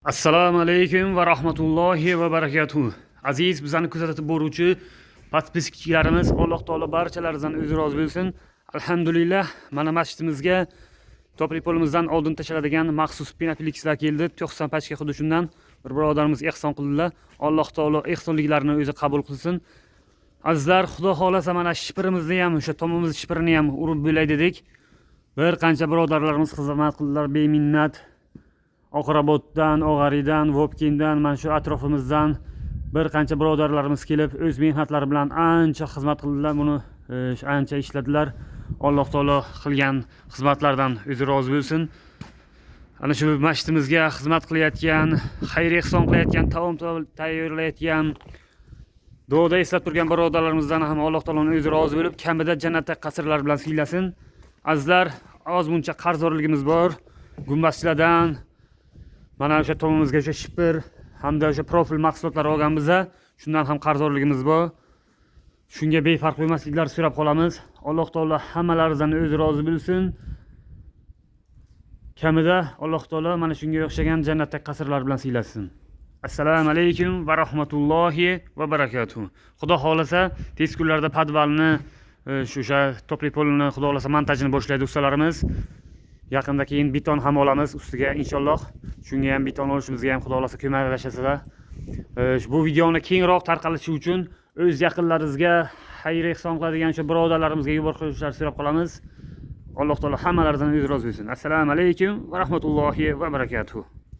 Assalomu alaykum va rahmatullohi va barakatuh. Aziz bizani kuzatib boruvchi podpiskchilarimiz, Alloh taolo barchalaridan o'zi rozi bo'lsin. Alhamdulillah, mana masjidimizga To'pripolimizdan oldin tashlanadigan maxsus pinaplixlar keldi. 90 pachka xuddi shundan bir birodarimiz ehson qildilar. Alloh taolo ehsonliklarini o'zi qabul qilsin. Azizlar, Xudo xolasa mana shipirimizni ham, o'sha tomimiz shipirini ham urib bo'lay dedik. Bir qancha birodarlarimiz xizmat qildilar, beminnat. Oqrabotdan, Og'aridan, Vobkindan, mana shu atrofimizdan bir qancha birodarlarimiz kelib, o'z mehnatlari bilan ancha xizmat qildilar, buni ancha ishladilar. Alloh taolo qilgan xizmatlardan o'zi rozi bo'lsin. Ana shu masjidimizga xizmat qilayotgan, xayr ehson qilayotgan, taom tayyorlayotgan, duoda eslab turgan birodarlarimizdan ham Alloh taoloning o'zi rozi bo'lib, kamida jannatda qasrlar bilan siylasin. Azizlar, ozmuncha qarzdorligimiz bor. Gumbazchilardan mana o'sha tomimizga o'sha shipir hamda o'sha profil mahsulotlar olganmiz, shundan ham qarzdorligimiz bor. Shunga befarq bo'lmasliklarini so'rab qolamiz. Alloh taolo hammalaridan o'zi rozi bo'lsin. Kamida Alloh taolo mana shunga o'xshagan jannatdagi qasrlar bilan siylasin. Assalomu alaykum va rahmatullohi va barakatuh. Xudo xolasa tez kunlarda podvalni o'sha To'pripolni xudo xolasa montajini boshlaydi ustalarimiz. Yaqinda keyin beton ham olamiz ustiga inshaalloh. Shunga ham beton olishimizga ham xudo xolasa ko'maklashasizlar. Bu videoni kengroq tarqalishi uchun o'z yaqinlaringizga xayr ehson qiladigan o'sha birodarlarimizga yuborishlarini so'rab qolamiz. Alloh taolo hammalaridan o'zi rozi bo'lsin. Assalomu alaykum va rahmatullohi va barakatuh.